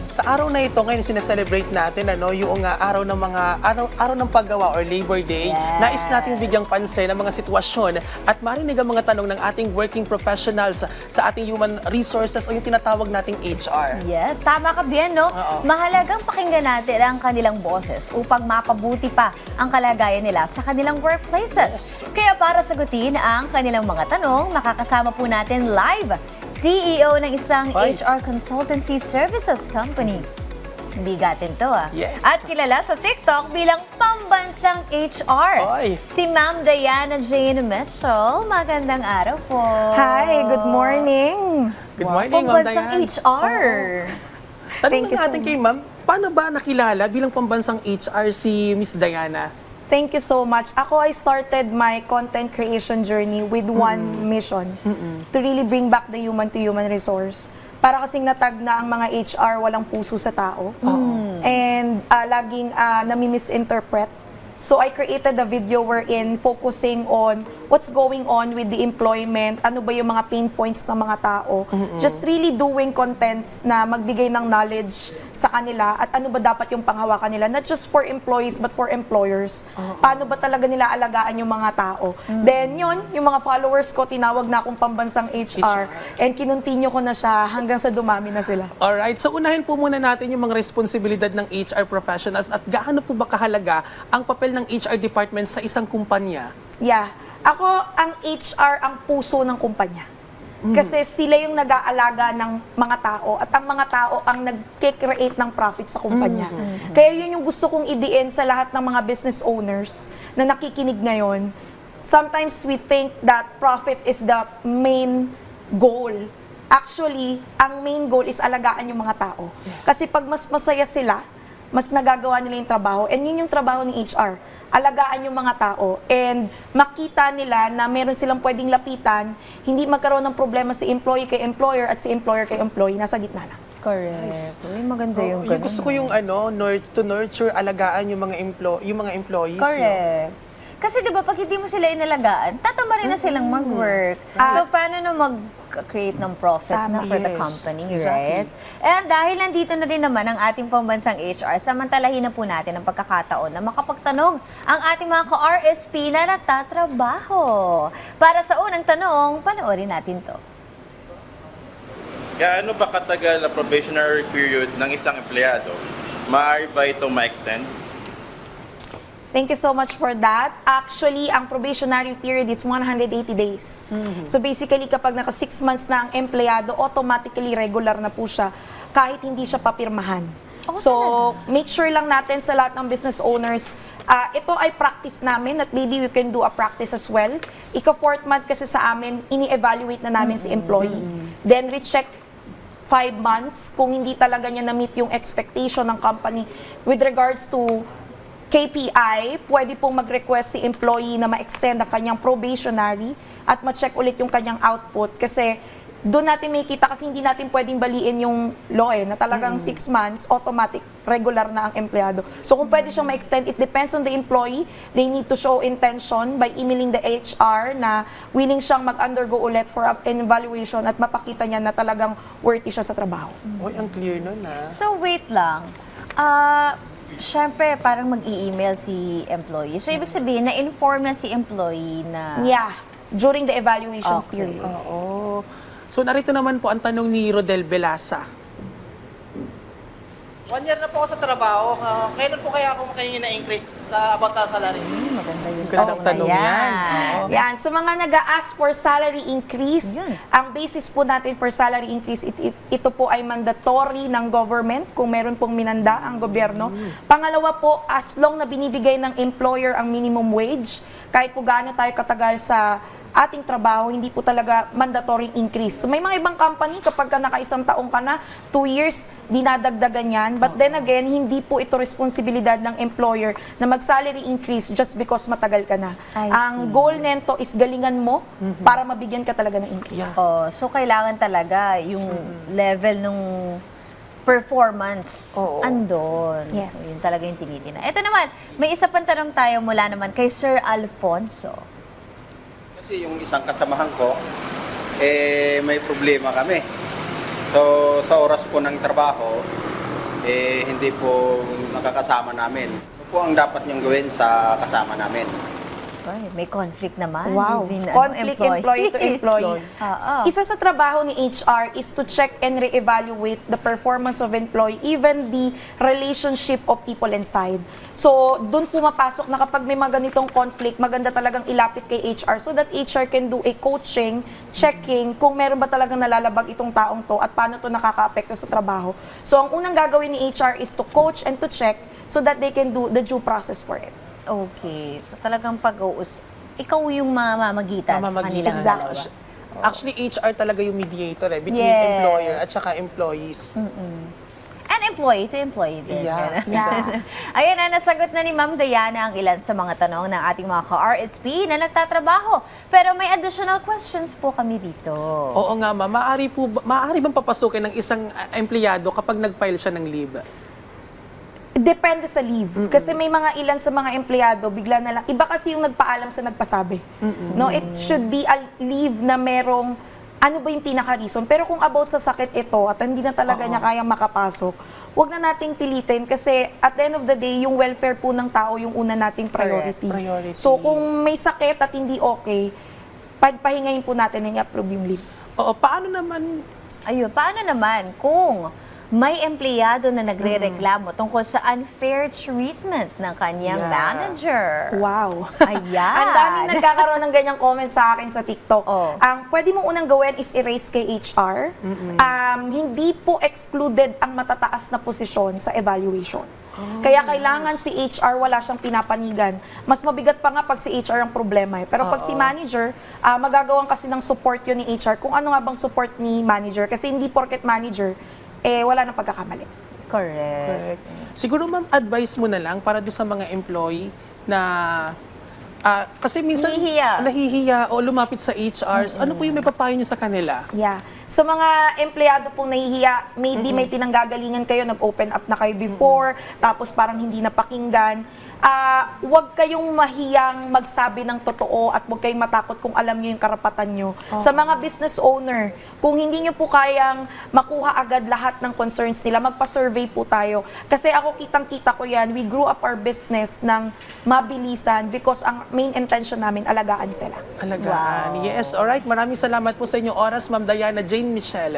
Sa araw na ito, ngayon sineselebrate natin yung araw ng araw ng paggawa or Labor Day. Yes. Nais nating bigyang pansin ang mga sitwasyon at marinig ang mga tanong ng ating working professionals sa ating human resources o yung tinatawag nating HR. Yes, tama ka, Bien, no? Mahalagang pakinggan natin ang kanilang boses upang mapabuti pa ang kalagayan nila sa kanilang workplaces. Yes. Kaya para sagutin ang kanilang mga tanong, makakasama po natin live CEO ng isang Ay. HR Consultancy Services Company. Bigatin to Yes. At kilala sa TikTok bilang pambansang HR. Ay. Si Ma'am Diana Jane Mitchell. Magandang araw po. Hi, good morning. Good morning, Ma'am Pambansang Diane. HR. Tanong Thank you na so natin kay Ma'am, paano ba nakilala bilang pambansang HR si Miss Diana? Thank you so much. I started my content creation journey with one mission, to really bring back the human-to-human resource. Para kasing natag na ang mga HR walang puso sa tao. And laging nami-misinterpret. So I created a video wherein focusing on what's going on with the employment, ano ba yung mga pain points ng mga tao. Just really doing contents na magbigay ng knowledge sa kanila at ano ba dapat yung panghawakan nila, not just for employees but for employers. Paano ba talaga nila alagaan yung mga tao. Then yun, yung mga followers ko, tinawag na akong pambansang HR and kinontinue ko na siya hanggang sa dumami na sila. Alright, so unahin po muna natin yung mga responsibilidad ng HR professionals at gaano po ba kahalaga ang papel ng HR department sa isang kumpanya? Yeah. Ako, ang HR ang puso ng kumpanya. Kasi sila yung nag-aalaga ng mga tao at ang mga tao ang nag-create ng profit sa kumpanya. Kaya yun yung gusto kong idiin sa lahat ng mga business owners na nakikinig ngayon. Sometimes we think that profit is the main goal. Actually, ang main goal is alagaan yung mga tao. Kasi pag mas masaya sila, mas nagagawa nila yung trabaho. And yun yung trabaho ng HR. Alagaan yung mga tao. And makita nila na meron silang pwedeng lapitan, hindi magkaroon ng problema si employee kay employer at si employer kay employee. Nasa gitna lang. Correct. Uy, maganda yung Yung gusto ko yung to nurture, alagaan yung mga employees. Correct. Kasi 'di ba pag hindi mo sila inalagaan, tatama rin na silang mag-work. So paano na mag-create ng profit na for the Yes, company, exactly. right? And dahil nandito na din naman ang ating pambansang HR, samantalahin na po natin ang pagkakataon na makapagtanong ang ating mga ka-RSP na nagtatrabaho. Para sa unang tanong, panoorin natin to. Gaano ba katagal ang probationary period ng isang empleyado? Maaari ba itong ma-extend? Thank you so much for that. Actually, ang probationary period is 180 days. So basically, kapag naka 6 months na ang empleyado, automatically regular na po siya kahit hindi siya papirmahan. So, make sure lang natin sa lahat ng business owners, ito ay practice namin at maybe we can do a practice as well. Ika-4th month kasi sa amin, ini-evaluate na namin si employee. Then, recheck 5 months kung hindi talaga niya na-meet yung expectation ng company with regards to KPI, pwede pong mag-request si employee na ma-extend ang kanyang probationary at ma-check ulit yung kanyang output kasi doon natin may kita kasi hindi natin pwedeng baliin yung law na talagang 6 months, automatic, regular na ang empleyado. So kung pwede siyang ma-extend, it depends on the employee. They need to show intention by emailing the HR na willing siyang mag-undergo ulit for an evaluation at mapakita niya na talagang worthy siya sa trabaho. Uy, ang clear nun So wait lang. Siyempre, parang mag-i-email si employee. So, ibig sabihin, na-inform na si employee na... Yeah, during the evaluation Okay. period. Oo. So narito naman po ang tanong ni Rodel Belasa. 1 year na po ako sa trabaho. Kailan po kaya ako kayo na-increase about sa salary? Maganda yung Gandang tanong yan. Oo. Yan, sa mga nag-a-ask for salary increase, Yun. ang basis po natin for salary increase, ito po ay mandatory ng government kung meron pong minanda ang gobyerno. Pangalawa po, as long na binibigay ng employer ang minimum wage, kahit po gaano tayo katagal sa ating trabaho, hindi po talaga mandatory increase. So may mga ibang company, kapag ka naka-isang taong ka na, 2 years, dinadagdagan yan. But then again, hindi po ito responsibilidad ng employer na mag-salary increase just because matagal ka na. I Ang see. goal nento is galingan mo para mabigyan ka talaga ng increase. Yeah. Oh, so kailangan talaga yung level ng performance andon. Yes. So yun talaga yung tinitina. Ito naman, may isa pang tanong tayo mula naman kay Sir Alfonso. Kasi yung isang kasamahan ko, may problema kami. So, sa oras po ng trabaho, hindi po nakakasama namin. Ano po ang dapat niyong gawin sa kasama namin? Ay, may conflict naman. Wow. Between, Conflict employee to employee. Oo. Isa sa trabaho ni HR is to check and re-evaluate the performance of employee, even the relationship of people inside. So, doon pumapasok na kapag may mga ganitong conflict, maganda talagang ilapit kay HR so that HR can do a coaching, checking kung meron ba talagang nalalabag itong taong to at paano to nakaka-apekto sa trabaho. So, ang unang gagawin ni HR is to coach and to check so that they can do the due process for it. Okay. So talagang ikaw yung mamamagitan sa kanilang Exactly. dalawa. Actually, HR talaga yung mediator between Yes. employer at saka employees. And employee to employee din. Yeah. Ganun. Ayan na, nasagot na ni Ma'am Diana ang ilan sa mga tanong ng ating mga ka-RSP na nagtatrabaho. Pero may additional questions po kami dito. Oo nga, ma'am. Maaari bang papasukin ng isang empleyado kapag nag-file siya ng leave? Depende sa leave. Kasi may mga ilan sa mga empleyado, bigla na lang. Iba kasi yung nagpaalam sa nagpasabi. No, it should be a leave na merong ano ba yung pinaka-reason. Pero kung about sa sakit ito at hindi na talaga niya kayang makapasok, wag na nating pilitin kasi at the end of the day, yung welfare po ng tao yung una nating priority. Priority. So kung may sakit at hindi okay, pagpahingayin po natin na i-approve yung leave. Oo, paano naman Ayun, paano naman kung may empleyado na nagre-reklamo tungkol sa unfair treatment ng kanyang Yeah. manager? Wow. Ayan. Ang daming nagkakaroon ng ganyang comment sa akin sa TikTok. Oh. Ang pwede mong unang gawin is erase kay HR. Hindi po excluded ang matataas na posisyon sa evaluation. Kaya kailangan si HR wala siyang pinapanigan. Mas mabigat pa nga pag si HR ang problema. Pero pag si manager, magagawan kasi ng support yun ni HR kung ano nga bang support ni manager. Kasi hindi porket manager, wala nang pagkakamali. Correct. correct? Siguro, ma'am, advice mo na lang para doon sa mga employee na kasi minsan nahihiya o lumapit sa HRs. Ano po yung may papayo niyo sa kanila? Yeah. So mga empleyado pong nahihiya, maybe may pinanggagalingan kayo, nag-open up na kayo before, tapos parang hindi napakinggan. Huwag kayong mahiyang magsabi ng totoo at huwag kayong matakot kung alam niyo yung karapatan niyo. Sa mga business owner, kung hindi niyo po kayang makuha agad lahat ng concerns nila, magpa-survey po tayo. Kasi ako kitang-kita ko yan, we grew up our business ng mabilisan because ang main intention namin, alagaan sila. Alagaan. Yes, alright. Maraming salamat po sa inyong oras, Ma'am Diana Jane Michelle.